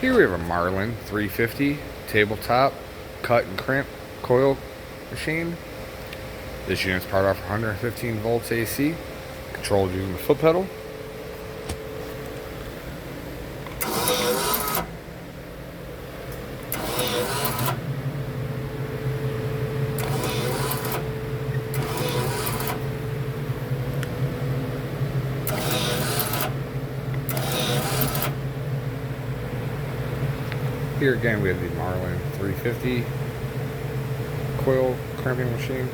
Here we have a Marlon 350 tabletop cut and crimp coil machine. This unit's powered off 115 volts AC, controlled using the foot pedal. Here again we have the Marlon 350 coil crimping machine.